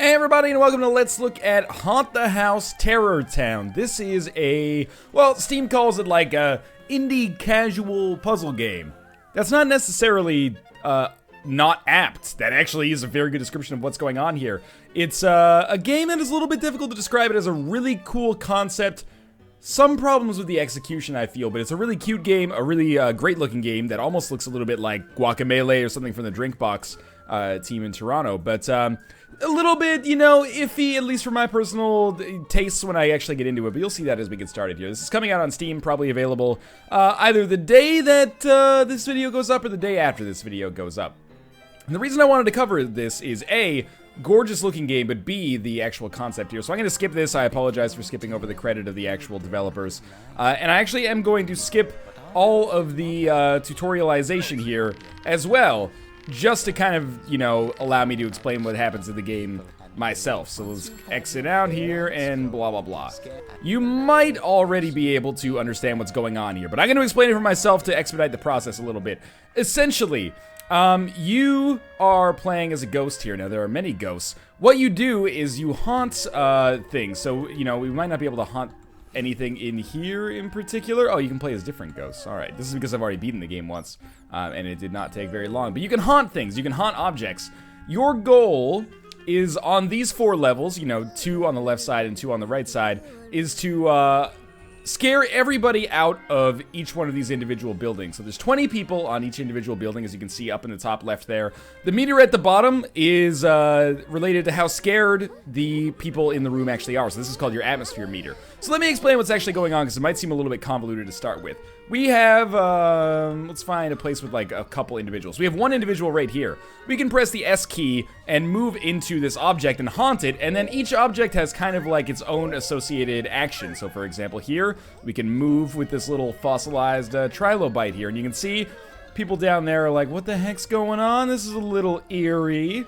Hey everybody, and welcome to Let's Look at Haunt the House Terrortown. This is a, well, Steam calls it like a indie casual puzzle game. That's not necessarily not apt. That actually is a very good description of what's going on here. It's a game that is a little bit difficult to describe. It has a really cool concept. Some problems with the execution, I feel, but it's a really cute game, a really great-looking game that almost looks a little bit like Guacamelee or something from the Drinkbox team in Toronto. But a little bit, you know, iffy, at least for my personal tastes when I actually get into it. But you'll see that as we get started here. This is coming out on Steam, probably available either the day that this video goes up or the day after this video goes up. And the reason I wanted to cover this is A, gorgeous looking game, but B, the actual concept here. So I'm going to skip this. I apologize for skipping over the credit of the actual developers. And I actually am going to skip all of the tutorialization here as well, just to kind of, you know, allow me to explain what happens in the game myself. So let's exit out here and blah, blah, blah. You might already be able to understand what's going on here, but I'm going to explain it for myself to expedite the process a little bit. Essentially, you are playing as a ghost here. Now, there are many ghosts. What you do is you haunt things. So, you know, we might not be able to haunt anything in here in particular. Oh, you can play as different ghosts. All right, this is because I've already beaten the game once, and it did not take very long. But you can haunt things. You can haunt objects. Your goal is on these 4 levels, you know, 2 on the left side and 2 on the right side, is to scare everybody out of each one of these individual buildings. So there's 20 people on each individual building, as you can see up in the top left there. The meter at the bottom is related to how scared the people in the room actually are. So this is called your atmosphere meter. So let me explain what's actually going on, because it might seem a little bit convoluted to start with. We have, let's find a place with like a couple individuals. We have one individual right here. We can press the S key and move into this object and haunt it, and then each object has kind of like its own associated action. So for example here, we can move with this little fossilized trilobite here, and you can see people down there are like, what the heck's going on? This is a little eerie.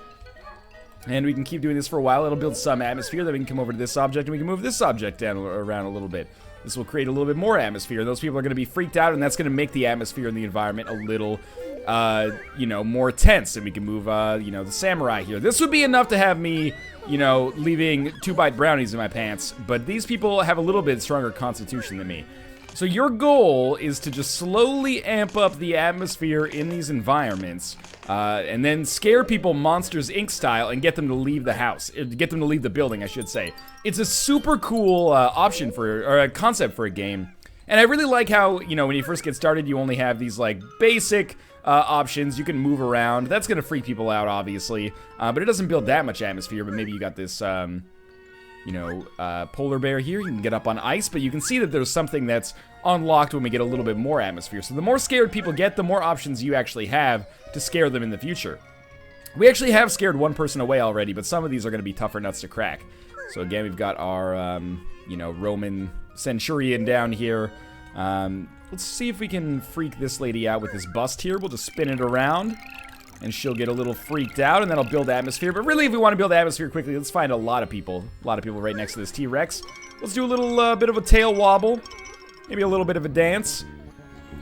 And we can keep doing this for a while. It'll build some atmosphere. Then we can come over to this object and we can move this object down around a little bit. This will create a little bit more atmosphere. Those people are going to be freaked out, and that's going to make the atmosphere in the environment a little, you know, more tense. And we can move, you know, the samurai here. This would be enough to have me, you know, leaving 2-bite brownies in my pants. But these people have a little bit stronger constitution than me. So your goal is to just slowly amp up the atmosphere in these environments, and then scare people Monsters, Inc. style and get them to leave the house. Get them to leave the building, I should say. It's a super cool option for, or a concept for a game. And I really like how, you know, when you first get started, you only have these, like, basic options. You can move around. That's going to freak people out, obviously. But it doesn't build that much atmosphere, but maybe you got this, you know, polar bear here. You can get up on ice, but you can see that there's something that's unlocked when we get a little bit more atmosphere. So the more scared people get, the more options you actually have to scare them in the future. We actually have scared one person away already, but some of these are going to be tougher nuts to crack. So again, we've got our, you know, Roman centurion down here. Let's see if we can freak this lady out with this bust here. We'll just spin it around, and she'll get a little freaked out, and that'll build atmosphere. But really, if we want to build atmosphere quickly, let's find a lot of people. A lot of people right next to this T-Rex. Let's do a little bit of a tail wobble. Maybe a little bit of a dance.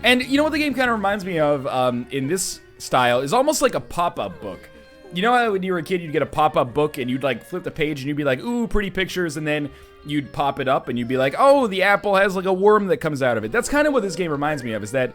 And you know what the game kind of reminds me of in this style is almost like a pop-up book. You know how when you were a kid, you'd get a pop-up book, and you'd like flip the page, and you'd be like, ooh, pretty pictures, and then you'd pop it up, and you'd be like, oh, the apple has like a worm that comes out of it. That's kind of what this game reminds me of, is that,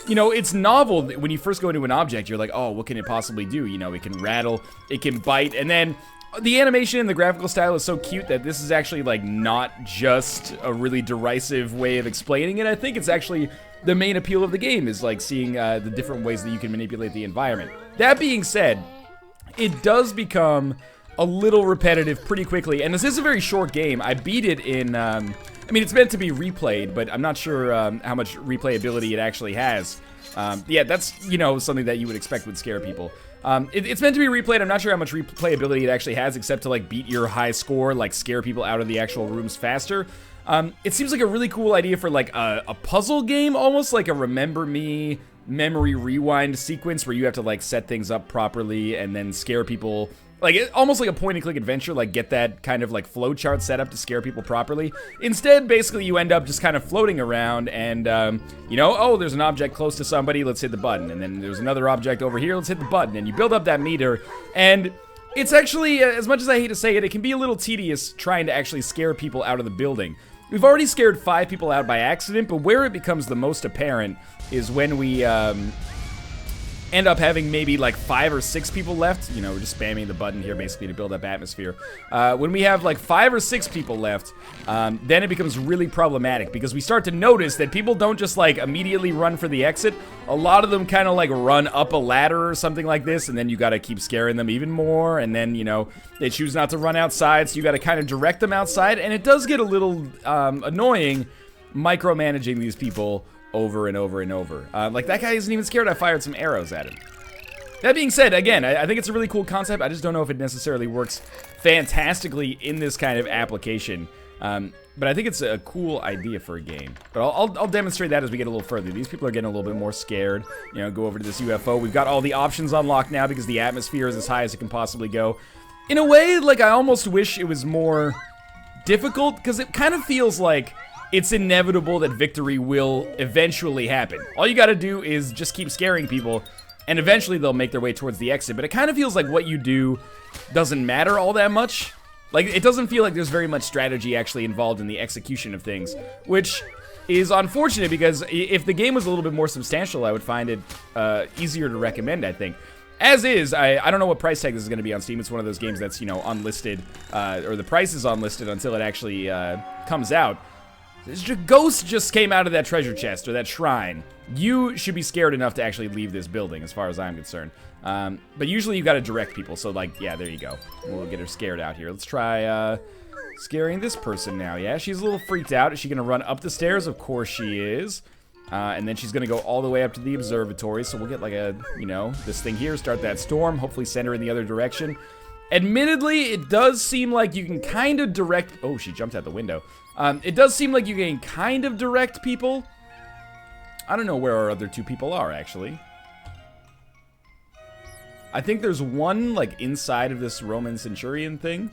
you know, it's novel. When you first go into an object, you're like, oh, what can it possibly do? You know, it can rattle, it can bite, and then the animation and the graphical style is so cute that this is actually, like, not just a really derisive way of explaining it. I think it's actually the main appeal of the game is, like, seeing the different ways that you can manipulate the environment. That being said, it does become a little repetitive pretty quickly, and this is a very short game. I beat it in, I mean, it's meant to be replayed, but I'm not sure how much replayability it actually has. Yeah, that's, you know, something that you would expect would scare people. It's meant to be replayed. I'm not sure how much replayability it actually has, except to, like, beat your high score, like, scare people out of the actual rooms faster. It seems like a really cool idea for, like, a puzzle game, almost like a Remember Me memory rewind sequence where you have to, like, set things up properly and then scare people. Like, almost like a point-and-click adventure, like, get that kind of, like, flowchart set up to scare people properly. Instead, basically, you end up just kind of floating around and, you know, oh, there's an object close to somebody, let's hit the button. And then there's another object over here, let's hit the button. And you build up that meter, and It's actually, as much as I hate to say it, it can be a little tedious trying to actually scare people out of the building. We've already scared 5 people out by accident, but where it becomes the most apparent is when we end up having maybe like 5 or 6 people left. You know, we're just spamming the button here basically to build up atmosphere. When we have like 5 or 6 people left, then it becomes really problematic because we start to notice that people don't just like immediately run for the exit. A lot of them kind of like run up a ladder or something like this, and then you gotta keep scaring them even more, and then, you know, they choose not to run outside, so you gotta kind of direct them outside, and it does get a little annoying micromanaging these people over and over and over. Like, that guy isn't even scared. I fired some arrows at him. That being said, again, I think it's a really cool concept. I just don't know if it necessarily works fantastically in this kind of application. But I think it's a cool idea for a game. But I'll demonstrate that as we get a little further. These people are getting a little bit more scared. You know, go over to this UFO. We've got all the options unlocked now because the atmosphere is as high as it can possibly go. In a way, like, I almost wish it was more difficult, because it kind of feels like it's inevitable that victory will eventually happen. All you gotta do is just keep scaring people, and eventually they'll make their way towards the exit. But it kind of feels like what you do doesn't matter all that much. Like, it doesn't feel like there's very much strategy actually involved in the execution of things, which is unfortunate, because if the game was a little bit more substantial, I would find it easier to recommend, I think. As is, I don't know what price tag this is going to be on Steam. It's one of those games that's, you know, unlisted, or the price is unlisted until it actually comes out. This ghost just came out of that treasure chest, or that shrine. You should be scared enough to actually leave this building, as far as I'm concerned. But usually you've got to direct people, so, like, yeah, there you go. We'll get her scared out here. Let's try, scaring this person now, yeah? She's a little freaked out. Is she gonna run up the stairs? Of course she is. And then she's gonna go all the way up to the observatory, so we'll get, like, a, you know, this thing here, start that storm, hopefully send her in the other direction. Admittedly, it does seem like you can kind of direct... Oh, she jumped out the window. It does seem like you can kind of direct people. I don't know where our other 2 people are, actually. I think there's one, like, inside of this Roman Centurion thing.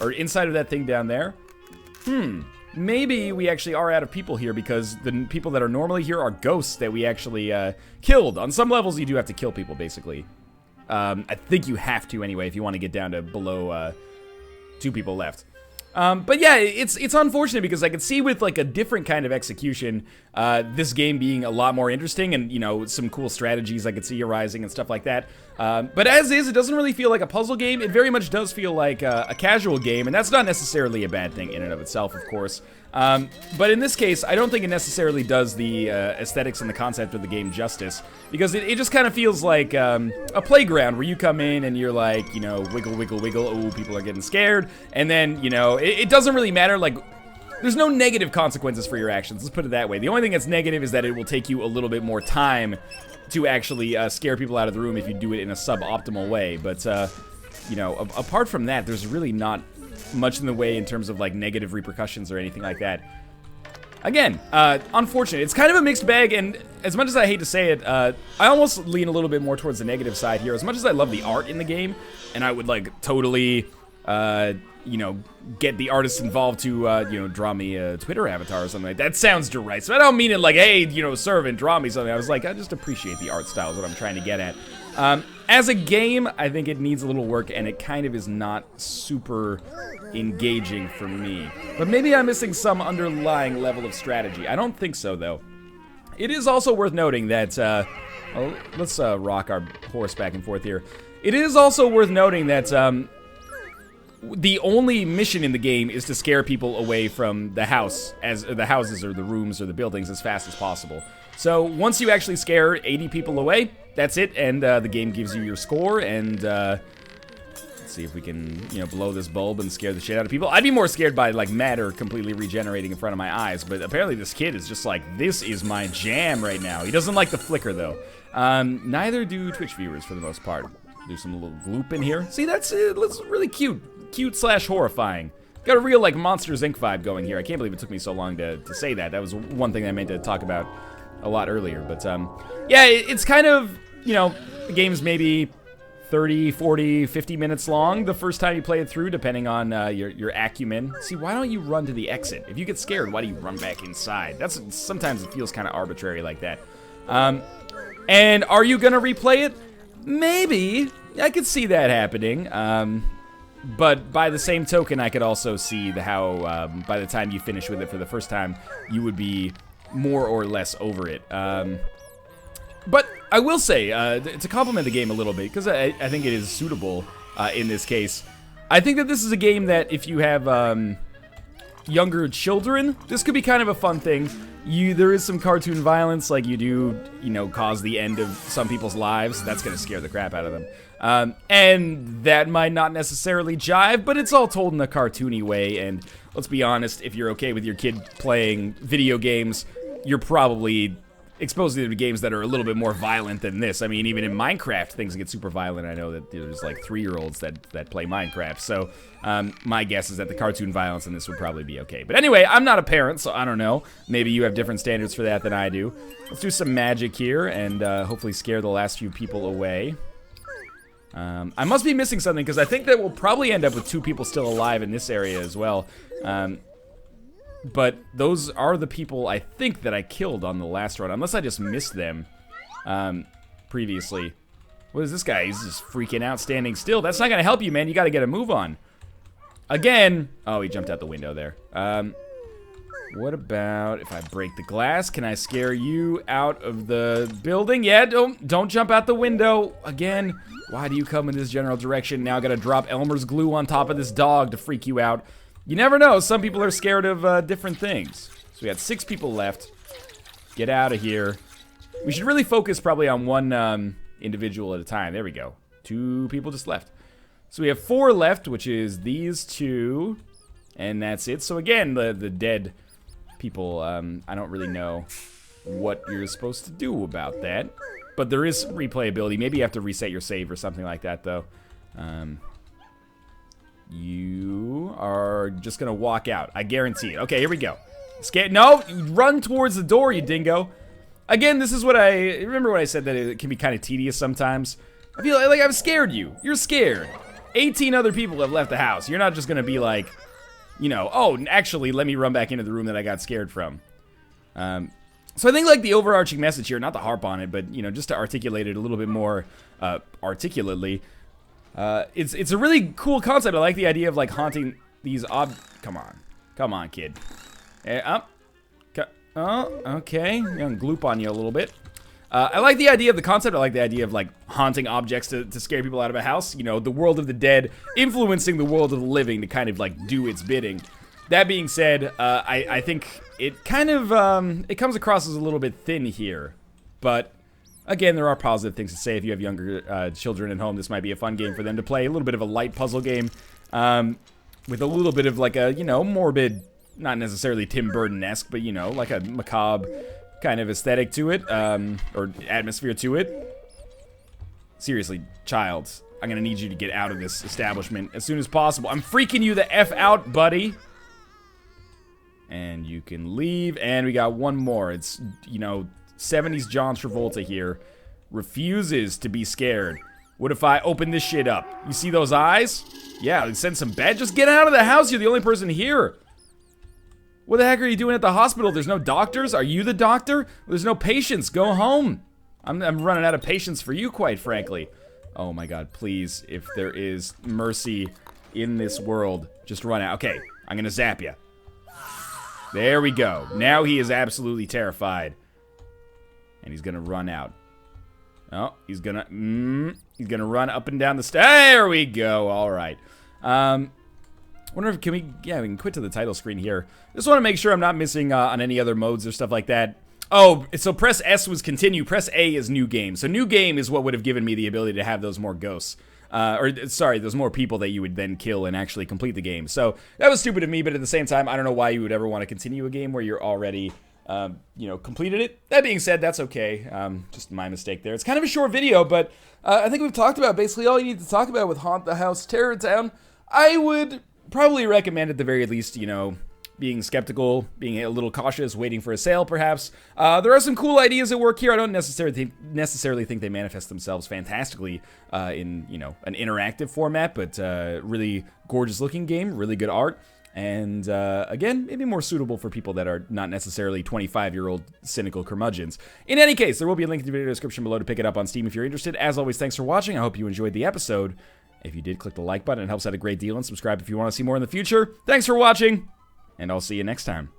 Or inside of that thing down there. Maybe we actually are out of people here, because the people that are normally here are ghosts that we actually killed. On some levels, you do have to kill people, basically. I think you have to anyway if you want to get down to below 2 people left. But yeah, it's unfortunate, because I could see with, like, a different kind of execution, this game being a lot more interesting, and, you know, some cool strategies I could see arising and stuff like that. But as is, it doesn't really feel like a puzzle game. It very much does feel like a casual game, and that's not necessarily a bad thing in and of itself, of course. But in this case, I don't think it necessarily does the aesthetics and the concept of the game justice, because it just kind of feels like a playground where you come in and you're like, you know, wiggle, wiggle, wiggle, oh, people are getting scared, and then, you know, it doesn't really matter, like, there's no negative consequences for your actions, let's put it that way. The only thing that's negative is that it will take you a little bit more time to actually scare people out of the room if you do it in a suboptimal way, but, you know, apart from that, there's really not much in the way in terms of, like, negative repercussions or anything like that. Again, unfortunate. It's kind of a mixed bag, and as much as I hate to say it, I almost lean a little bit more towards the negative side here. As much as I love the art in the game, and I would, like, totally, you know, get the artists involved to, you know, draw me a Twitter avatar or something like that. That sounds derisive. I don't mean it like, hey, you know, servant, draw me something. I was like, I just appreciate the art style is what I'm trying to get at. As a game, I think it needs a little work, and it kind of is not super engaging for me. But maybe I'm missing some underlying level of strategy. I don't think so, though. It is also worth noting that, well, let's rock our horse back and forth here. It is also worth noting that the only mission in the game is to scare people away from the house, the houses or the rooms or the buildings, as fast as possible. So once you actually scare 80 people away, that's it, and the game gives you your score, and let's see if we can, you know, blow this bulb and scare the shit out of people. I'd be more scared by, like, matter completely regenerating in front of my eyes, but apparently this kid is just like, this is my jam right now. He doesn't like the flicker, though. Neither do Twitch viewers, for the most part. Do some little gloop in here. See, that's really cute. Cute/horrifying. Got a real, like, Monsters, Inc. vibe going here. I can't believe it took me so long to say that. That was one thing I meant to talk about a lot earlier. But, yeah, it's kind of, you know, the game's maybe 30, 40, 50 minutes long the first time you play it through, depending on your acumen. See, why don't you run to the exit? If you get scared, why do you run back inside? Sometimes it feels kind of arbitrary like that. And are you gonna replay it? maybe I could see that happening. But by the same token, I could also see how by the time you finish with it for the first time, you would be more or less over it. But I will say, to compliment the game a little bit, because I think it is suitable in this case, I think that this is a game that if you have younger children, this could be kind of a fun thing. There is some cartoon violence, like you do, cause the end of some people's lives. That's gonna scare the crap out of them. And that might not necessarily jive, but it's all told in a cartoony way, and let's be honest, if you're okay with your kid playing video games, you're probably exposed to games that are a little bit more violent than this. I mean, even in Minecraft, things get super violent. I know that there's like 3-year-olds that play Minecraft, so my guess is that the cartoon violence in this would probably be okay. But anyway, I'm not a parent, so I don't know. Maybe you have different standards for that than I do. Let's do some magic here and hopefully scare the last few people away. I must be missing something, because I think that we'll probably end up with 2 people still alive in this area as well. But those are the people I think that I killed on the last run, unless I just missed them previously. What is this guy? He's just freaking out, standing still. That's not gonna help you, man. You gotta get a move on. Again. Oh, he jumped out the window there. What about if I break the glass? Can I scare you out of the building? Yeah, don't jump out the window. Again, why do you come in this general direction? Now I gotta drop Elmer's glue on top of this dog to freak you out. You never know, some people are scared of different things. So we got 6 people left. Get out of here. We should really focus probably on one individual at a time. There we go. 2 people just left. So we have 4 left, which is these 2. And that's it. So again, the dead people, I don't really know what you're supposed to do about that. But there is replayability. Maybe you have to reset your save or something like that, though. You are just gonna walk out. I guarantee it. Okay, here we go. No, you run towards the door, you dingo. Again, this is what remember when I said that it can be kind of tedious sometimes? I feel like I've scared you. You're scared. 18 other people have left the house. You're not just gonna be like, oh, actually, let me run back into the room that I got scared from. So I think like the overarching message here, not to harp on it, but just to articulate it a little bit more articulately. It's a really cool concept. I like the idea of like haunting these Come on, kid. Oh, okay. I'm gonna gloop on you a little bit. I like the idea of the concept. I like the idea of like haunting objects to scare people out of a house. The world of the dead influencing the world of the living to kind of like do its bidding. That being said, I think it kind of it comes across as a little bit thin here, but. Again, there are positive things to say. If you have younger children at home, this might be a fun game for them to play. A little bit of a light puzzle game with a little bit of like a, morbid, not necessarily Tim Burton-esque, but, like a macabre kind of aesthetic to it, or atmosphere to it. Seriously, child, I'm gonna need you to get out of this establishment as soon as possible. I'm freaking you the F out, buddy. And you can leave, and we got one more. It's, 70s John Travolta here, refuses to be scared. What if I open this shit up? You see those eyes? Yeah, send some bad. Just get out of the house. You're the only person here. What the heck are you doing at the hospital? There's no doctors? Are you the doctor? There's no patients. Go home. I'm running out of patience for you, quite frankly. Oh my god, please, if there is mercy in this world, just run out. Okay, I'm gonna zap you. There we go. Now he is absolutely terrified. And he's gonna run out. Oh, he's gonna run up and down the stairs. There we go. All right. Wonder if we can quit to the title screen here. Just want to make sure I'm not missing on any other modes or stuff like that. Oh, so press S was continue. Press A is new game. So new game is what would have given me the ability to have those more ghosts. Those more people that you would then kill and actually complete the game. So that was stupid of me, but at the same time, I don't know why you would ever want to continue a game where you're already completed it. That being said, that's okay. Just my mistake there. It's kind of a short video, but I think we've talked about basically all you need to talk about with Haunt the House Terrortown. I would probably recommend at the very least, being skeptical, being a little cautious, waiting for a sale perhaps. There are some cool ideas at work here. I don't necessarily think they manifest themselves fantastically in, an interactive format, but really gorgeous looking game, really good art. And again, maybe more suitable for people that are not necessarily 25-year-old cynical curmudgeons. In any case, there will be a link in the video description below to pick it up on Steam if you're interested. As always, thanks for watching. I hope you enjoyed the episode. If you did, click the like button. It helps out a great deal. And subscribe if you want to see more in the future. Thanks for watching, and I'll see you next time.